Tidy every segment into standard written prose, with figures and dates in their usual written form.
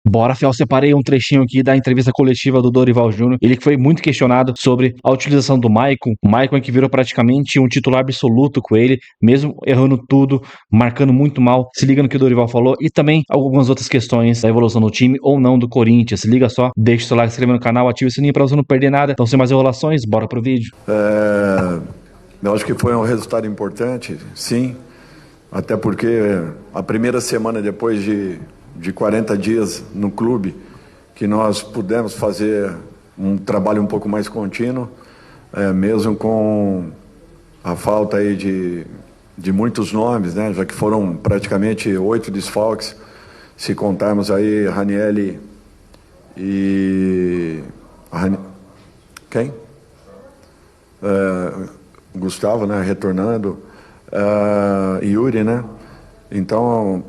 Bora, Fel, separei um trechinho aqui da entrevista coletiva do Dorival Júnior. Ele que foi muito questionado sobre a utilização do Maicon. O Maicon que virou praticamente um titular absoluto com ele, mesmo errando tudo, marcando muito mal. Se liga no que o Dorival falou e também algumas outras questões da evolução do time ou não do Corinthians. Se liga só, deixa o seu like, se inscreva no canal, ativa o sininho pra você não perder nada. Então, sem mais enrolações, bora pro vídeo. Eu acho que foi um resultado importante, sim. Até porque a primeira semana depois de 40 dias no clube, que nós pudemos fazer um trabalho um pouco mais contínuo, mesmo com a falta aí de muitos nomes, né? Já que foram praticamente 8 desfalques, se contarmos aí Ranieri e... Quem? Gustavo, né? Retornando, Yuri, né? Então,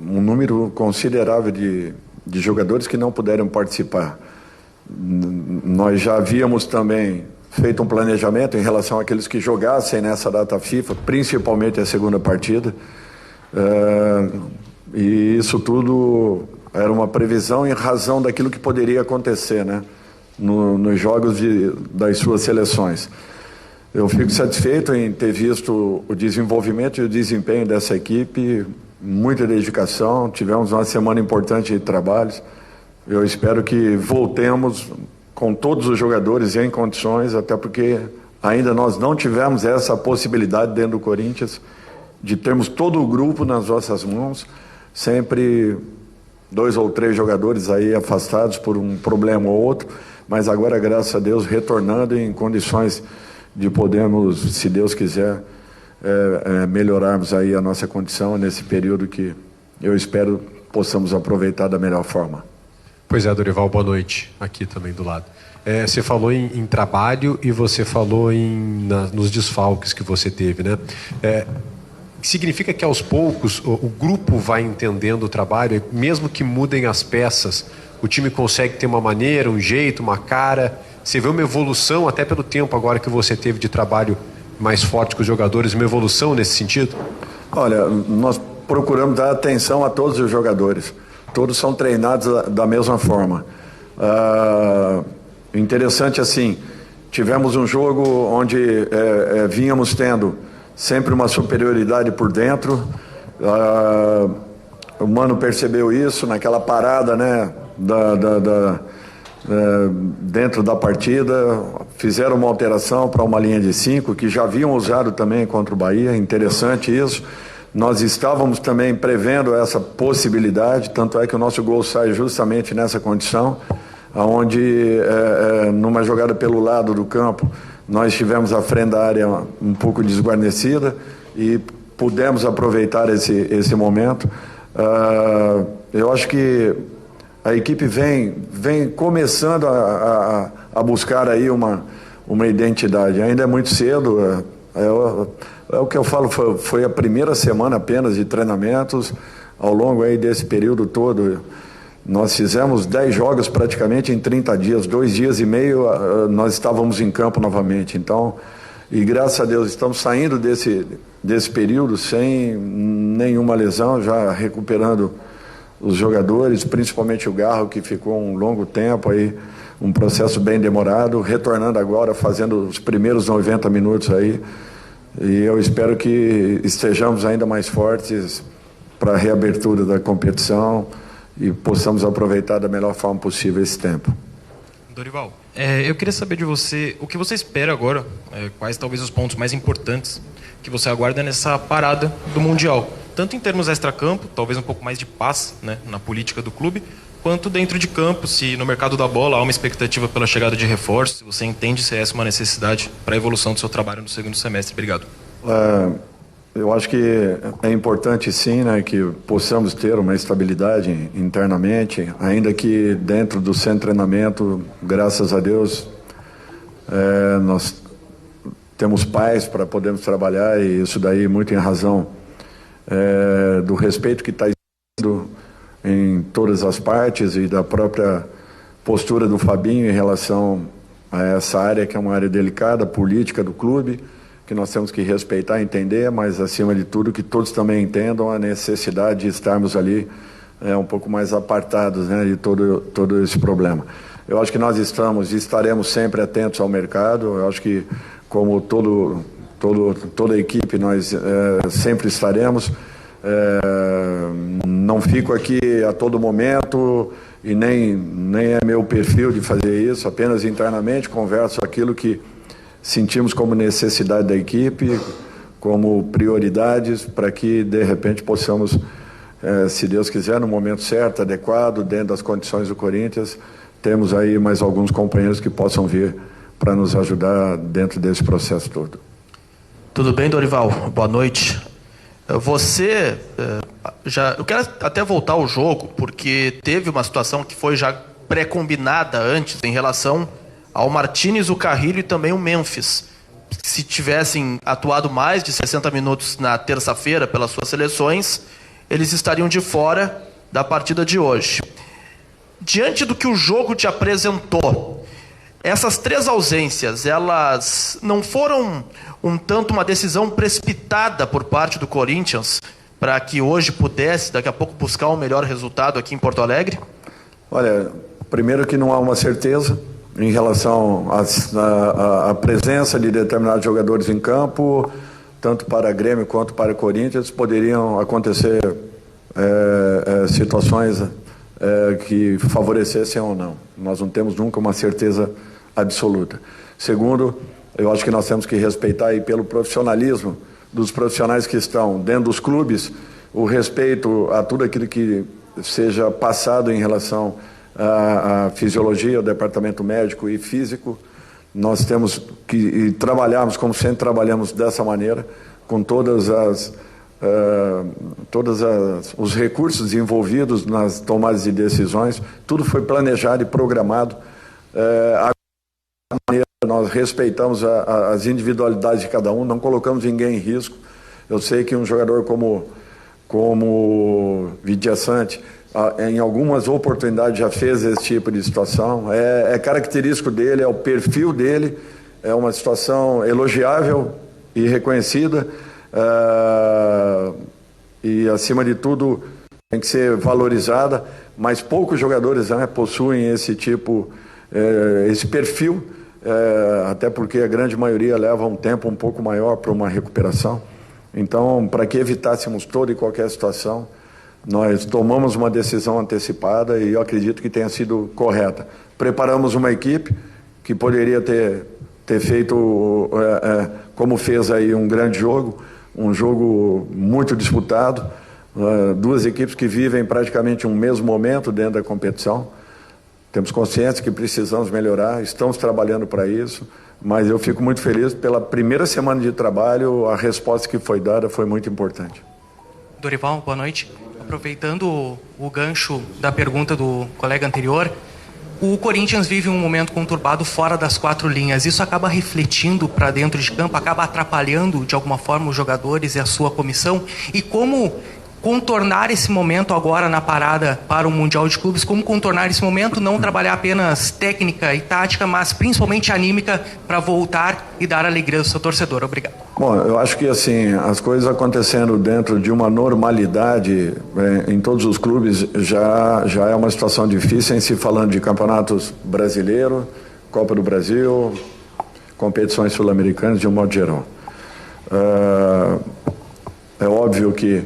um número considerável de jogadores que não puderam participar. Nós já havíamos também feito um planejamento em relação àqueles que jogassem nessa data FIFA, principalmente a segunda partida, e isso tudo era uma previsão em razão daquilo que poderia acontecer, né, nos jogos das suas seleções. Eu fico satisfeito em ter visto o desenvolvimento e o desempenho dessa equipe, muita dedicação, tivemos uma semana importante de trabalhos. Eu espero que voltemos com todos os jogadores em condições, até porque ainda nós não tivemos essa possibilidade dentro do Corinthians de termos todo o grupo nas nossas mãos, sempre 2 ou 3 jogadores aí afastados por um problema ou outro, mas agora, graças a Deus, retornando em condições de podermos, se Deus quiser, melhorarmos aí a nossa condição nesse período que eu espero possamos aproveitar da melhor forma. Pois é, Dorival, boa noite, aqui também do lado. Você falou em trabalho e você falou nos desfalques que você teve, né? Significa que aos poucos o grupo vai entendendo o trabalho, mesmo que mudem as peças, o time consegue ter uma maneira, um jeito, uma cara. Você vê uma evolução, até pelo tempo agora que você teve de trabalho mais forte com os jogadores, uma evolução nesse sentido? Olha, nós procuramos dar atenção a todos os jogadores. Todos são treinados da mesma forma. Interessante assim, tivemos um jogo onde vínhamos tendo sempre uma superioridade por dentro. O Mano percebeu isso naquela parada, né, dentro da partida, fizeram uma alteração para uma linha de 5, que já haviam usado também contra o Bahia, interessante isso. Nós estávamos também prevendo essa possibilidade, tanto é que o nosso gol sai justamente nessa condição, onde numa jogada pelo lado do campo, nós tivemos a frente da área um pouco desguarnecida e pudemos aproveitar esse momento. Eu acho que a equipe vem começando a buscar aí uma identidade. Ainda é muito cedo, é o que eu falo, foi a primeira semana apenas de treinamentos. Ao longo aí desse período todo, nós fizemos 10 jogos praticamente em 30 dias, 2 dias e meio nós estávamos em campo novamente. Então, e graças a Deus estamos saindo desse período sem nenhuma lesão, já recuperando os jogadores, principalmente o Garro, que ficou um longo tempo aí, um processo bem demorado, retornando agora, fazendo os primeiros 90 minutos aí, e eu espero que estejamos ainda mais fortes para a reabertura da competição e possamos aproveitar da melhor forma possível esse tempo. Dorival, eu queria saber de você, o que você espera agora, quais talvez os pontos mais importantes que você aguarda nessa parada do Mundial, tanto em termos extracampo, talvez um pouco mais de paz, né, na política do clube, quanto dentro de campo, se no mercado da bola há uma expectativa pela chegada de reforços, se você entende se essa é uma necessidade para a evolução do seu trabalho no segundo semestre. Obrigado. Eu acho que é importante sim, né, que possamos ter uma estabilidade internamente, ainda que dentro do centro de treinamento, graças a Deus, nós temos paz para podermos trabalhar, e isso daí muito em razão do respeito que está existindo em todas as partes e da própria postura do Fabinho em relação a essa área que é uma área delicada, política do clube, que nós temos que respeitar e entender, mas acima de tudo que todos também entendam a necessidade de estarmos ali um pouco mais apartados, né, de todo esse problema. Eu acho que nós estamos e estaremos sempre atentos ao mercado. Eu acho que, como toda a equipe, nós sempre estaremos. Não fico aqui a todo momento e nem é meu perfil de fazer isso, apenas internamente converso aquilo que sentimos como necessidade da equipe, como prioridades, para que, de repente, possamos, se Deus quiser, no momento certo, adequado, dentro das condições do Corinthians, temos aí mais alguns companheiros que possam vir para nos ajudar dentro desse processo todo. Tudo bem, Dorival? Boa noite. Você, eu quero até voltar ao jogo, porque teve uma situação que foi já pré-combinada antes em relação ao Martínez, o Carrillo e também o Memphis. Se tivessem atuado mais de 60 minutos na terça-feira pelas suas seleções, eles estariam de fora da partida de hoje. Diante do que o jogo te apresentou, essas 3 ausências, elas não foram um tanto uma decisão precipitada por parte do Corinthians para que hoje pudesse, daqui a pouco, buscar um melhor resultado aqui em Porto Alegre? Olha, primeiro que não há uma certeza em relação à presença de determinados jogadores em campo, tanto para Grêmio quanto para Corinthians. Poderiam acontecer situações que favorecessem ou não. Nós não temos nunca uma certeza absoluta. Segundo, eu acho que nós temos que respeitar aí pelo profissionalismo dos profissionais que estão dentro dos clubes, o respeito a tudo aquilo que seja passado em relação à fisiologia, ao departamento médico e físico. Nós temos que trabalharmos, como sempre trabalhamos dessa maneira, com todos os recursos envolvidos nas tomadas de decisões. Tudo foi planejado e programado. Nós respeitamos as individualidades de cada um, não colocamos ninguém em risco. Eu sei que um jogador como Vidiaçante, em algumas oportunidades já fez esse tipo de situação. É característico dele, é o perfil dele, é uma situação elogiável e reconhecida, e acima de tudo tem que ser valorizada, mas poucos jogadores possuem esse tipo, esse perfil, até porque a grande maioria leva um tempo um pouco maior para uma recuperação. Então, para que evitássemos toda e qualquer situação, nós tomamos uma decisão antecipada e eu acredito que tenha sido correta. Preparamos uma equipe que poderia ter feito, como fez aí, um grande jogo, um jogo muito disputado, 2 equipes que vivem praticamente um mesmo momento dentro da competição. Temos consciência que precisamos melhorar, estamos trabalhando para isso, mas eu fico muito feliz pela primeira semana de trabalho, a resposta que foi dada foi muito importante. Dorival, boa noite. Aproveitando o gancho da pergunta do colega anterior, o Corinthians vive um momento conturbado fora das 4 linhas. Isso acaba refletindo para dentro de campo, acaba atrapalhando de alguma forma os jogadores e a sua comissão? E como contornar esse momento agora na parada para o Mundial de Clubes? Como contornar esse momento, não trabalhar apenas técnica e tática, mas principalmente anímica para voltar e dar alegria ao seu torcedor? Obrigado. Bom, eu acho que assim, as coisas acontecendo dentro de uma normalidade em todos os clubes já é uma situação difícil, em se falando de campeonatos brasileiro, Copa do Brasil, competições sul-americanas de um modo geral. É óbvio que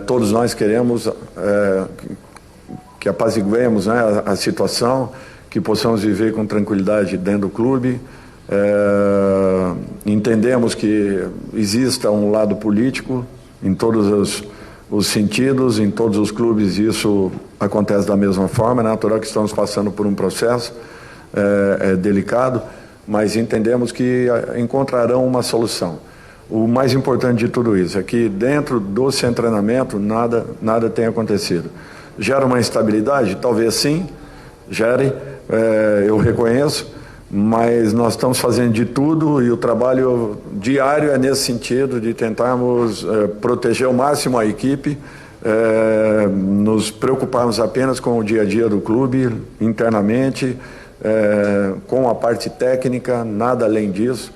todos nós queremos que apaziguemos, né, a situação, que possamos viver com tranquilidade dentro do clube. Entendemos que exista um lado político em todos os sentidos, em todos os clubes isso acontece da mesma forma. É natural que estamos passando por um processo delicado, mas entendemos que encontrarão uma solução. O mais importante de tudo isso é que dentro do seu treinamento nada tem acontecido. Gera uma instabilidade? Talvez sim, gere, eu reconheço, mas nós estamos fazendo de tudo e o trabalho diário é nesse sentido de tentarmos proteger ao máximo a equipe, nos preocuparmos apenas com o dia a dia do clube, internamente, com a parte técnica, nada além disso.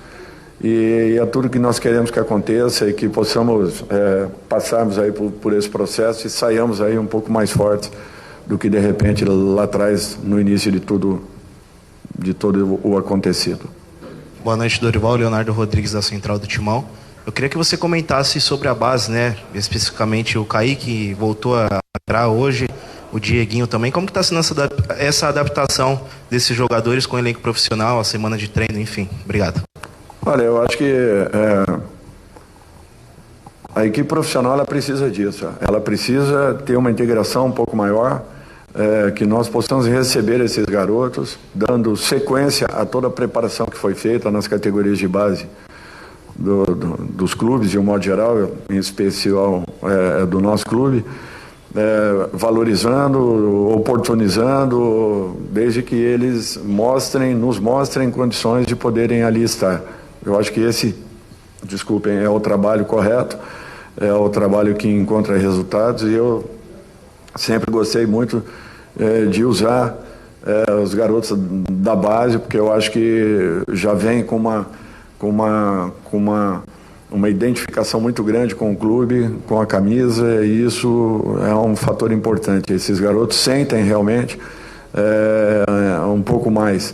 e é tudo que nós queremos que aconteça e que possamos passarmos aí por esse processo e saiamos aí um pouco mais fortes do que de repente lá atrás, no início de todo o acontecido. Boa noite, Dorival. Leonardo Rodrigues, da Central do Timão. Eu queria que você comentasse sobre a base, né? Especificamente o Kaique voltou a entrar hoje, o Dieguinho também. Como que está sendo essa adaptação desses jogadores com o elenco profissional, a semana de treino, enfim? Obrigado. Olha, eu acho que a equipe profissional ela precisa disso. Ela precisa ter uma integração um pouco maior, que nós possamos receber esses garotos, dando sequência a toda a preparação que foi feita nas categorias de base dos clubes, de um modo geral, em especial do nosso clube, valorizando, oportunizando, desde que eles nos mostrem condições de poderem ali estar. Eu acho que esse, desculpem, é o trabalho correto, é o trabalho que encontra resultados, e eu sempre gostei muito de usar os garotos da base, porque eu acho que já vem com uma identificação muito grande com o clube, com a camisa, e isso é um fator importante. Esses garotos sentem realmente um pouco mais,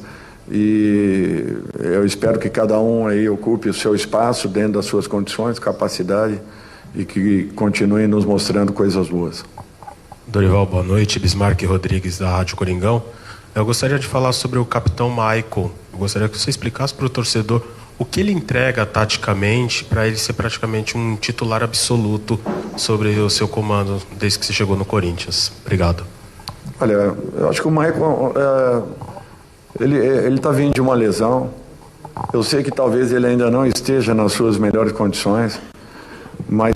e eu espero que cada um aí ocupe o seu espaço dentro das suas condições, capacidade, e que continue nos mostrando coisas boas. Dorival, boa noite. Bismarck Rodrigues, da Rádio Coringão. Eu gostaria de falar sobre o capitão Michael. Eu gostaria que você explicasse para o torcedor o que ele entrega taticamente para ele ser praticamente um titular absoluto sobre o seu comando desde que você chegou no Corinthians. Obrigado. Olha, eu acho que o Michael, ele está vindo de uma lesão. Eu sei que talvez ele ainda não esteja nas suas melhores condições, mas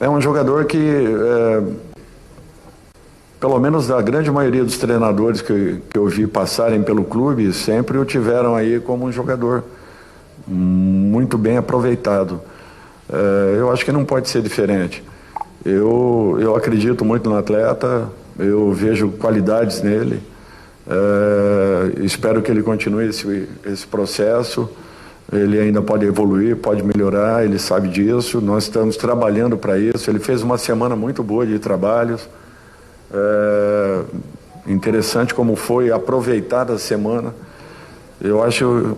é um jogador que, pelo menos da grande maioria dos treinadores que eu vi passarem pelo clube, sempre o tiveram aí como um jogador muito bem aproveitado. Eu acho que não pode ser diferente. Eu acredito muito no atleta, eu vejo qualidades nele, espero que ele continue esse processo. Ele ainda pode evoluir, pode melhorar, ele sabe disso, nós estamos trabalhando para isso. Ele fez uma semana muito boa de trabalhos, interessante como foi aproveitada a semana. Eu acho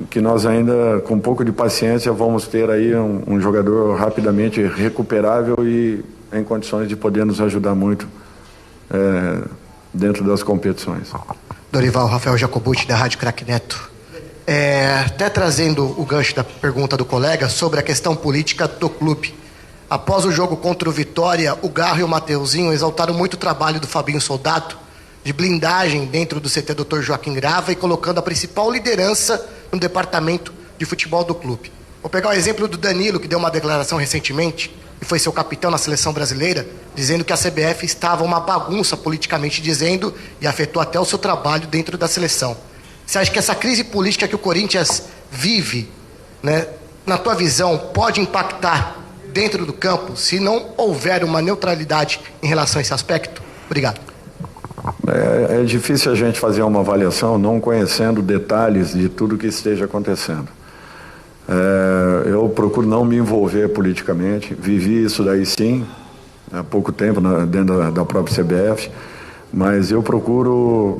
que nós ainda, com um pouco de paciência, vamos ter aí um jogador rapidamente recuperável e em condições de poder nos ajudar muito dentro das competições. Dorival, Rafael Jacobucci, da Rádio Craque Neto. Até trazendo o gancho da pergunta do colega sobre a questão política do clube. Após o jogo contra o Vitória, o Garro e o Mateuzinho exaltaram muito o trabalho do Fabinho Soldado, de blindagem dentro do CT Dr. Joaquim Grava e colocando a principal liderança no departamento de futebol do clube. Vou pegar o exemplo do Danilo, que deu uma declaração recentemente e foi seu capitão na seleção brasileira, dizendo que a CBF estava uma bagunça politicamente dizendo, e afetou até o seu trabalho dentro da seleção. Você acha que essa crise política que o Corinthians vive, né, na tua visão, pode impactar dentro do campo se não houver uma neutralidade em relação a esse aspecto? Obrigado. É difícil a gente fazer uma avaliação não conhecendo detalhes de tudo que esteja acontecendo. Eu procuro não me envolver politicamente, vivi isso daí sim, há pouco tempo dentro da própria CBF, mas eu procuro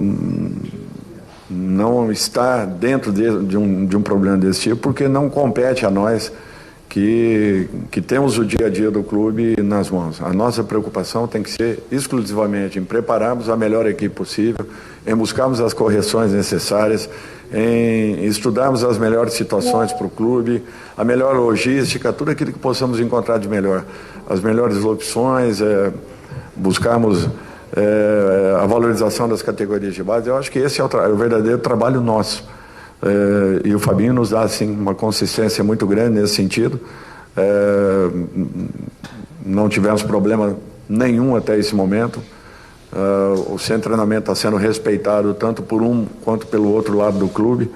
não estar dentro de um problema desse tipo, porque não compete a nós que temos o dia a dia do clube nas mãos. A nossa preocupação tem que ser exclusivamente em prepararmos a melhor equipe possível, em buscarmos as correções necessárias, em estudarmos as melhores situações para o clube, a melhor logística, tudo aquilo que possamos encontrar de melhor, as melhores opções, buscarmos a valorização das categorias de base. Eu acho que esse é o verdadeiro trabalho nosso. E o Fabinho nos dá assim, uma consistência muito grande nesse sentido. Não tivemos problema nenhum até esse momento. O centro de treinamento está sendo respeitado tanto por um quanto pelo outro lado do clube,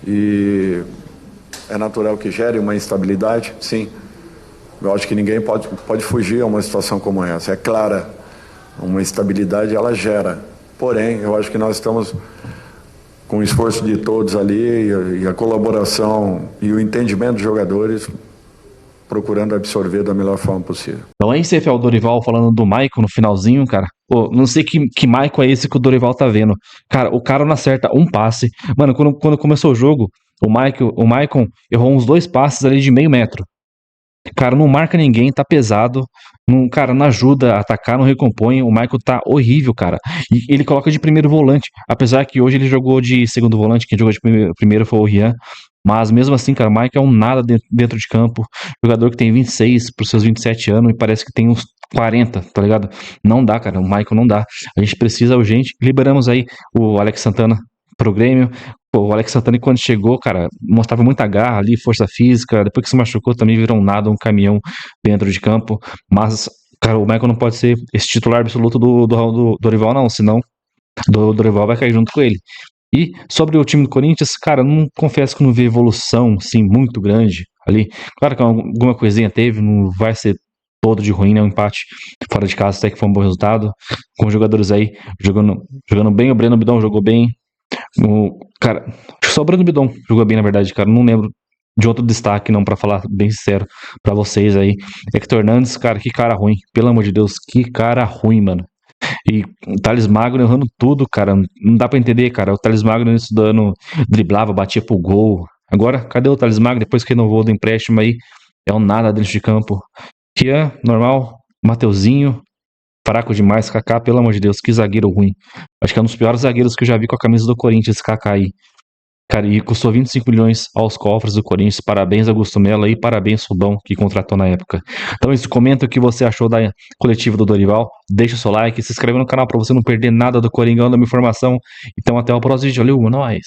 e é natural que gere uma instabilidade, sim. Eu acho que ninguém pode fugir a uma situação como essa. É clara, uma instabilidade ela gera. Porém, eu acho que nós estamos com o esforço de todos ali e a colaboração e o entendimento dos jogadores, procurando absorver da melhor forma possível. Então é isso aí, o Dorival falando do Maicon no finalzinho, cara. Pô, não sei que Maicon é esse que o Dorival tá vendo. Cara, o cara não acerta um passe. Mano, quando começou o jogo, o Maicon errou uns 2 passes ali de meio metro. Cara, não marca ninguém, tá pesado. Não, cara, não ajuda a atacar, não recompõe. O Maicon tá horrível, cara. E ele coloca de primeiro volante. Apesar que hoje ele jogou de segundo volante, quem jogou de primeiro foi o Rian. Mas mesmo assim, cara, o Maicon é um nada dentro de campo. Jogador que tem 26 pros seus 27 anos e parece que tem uns 40, tá ligado? Não dá, cara. O Maicon não dá. A gente precisa urgente. Liberamos aí o Alex Santana pro Grêmio. Pô, o Alex Santana, quando chegou, cara, mostrava muita garra ali, força física. Depois que se machucou, também virou um nada, um caminhão dentro de campo. Mas, cara, o Maicon não pode ser esse titular absoluto do Dorival, não. Senão, o Dorival vai cair junto com ele. E sobre o time do Corinthians, cara, não confesso que não vi evolução, assim, muito grande ali. Claro que alguma coisinha teve, não vai ser todo de ruim, né? Um empate fora de casa até que foi um bom resultado. Com os jogadores aí jogando bem, o Breno Bidon jogou bem. Cara, só o Breno Bidon jogou bem, na verdade, cara. Não lembro de outro destaque, não, pra falar bem sincero pra vocês aí. Hector Hernandes, cara, que cara ruim. Pelo amor de Deus, que cara ruim, mano. E o Thales Magno errando tudo, cara. Não dá pra entender, cara. O Thales Magno nesse ano driblava, batia pro gol. Agora, cadê o Thales Magno? Depois que renovou do empréstimo aí, é um nada dentro de campo. Rian, normal. Mateuzinho, fraco demais. Kaká, pelo amor de Deus, que zagueiro ruim. Acho que é um dos piores zagueiros que eu já vi com a camisa do Corinthians, Kaká aí. Cara, e custou 25 milhões aos cofres do Corinthians. Parabéns, Augusto Melo, e parabéns, Rubão, que contratou na época. Então, isso, comenta o que você achou da coletiva do Dorival. Deixa o seu like, se inscreve no canal pra você não perder nada do Coringão, da minha informação. Então, até o próximo vídeo. Valeu, nós!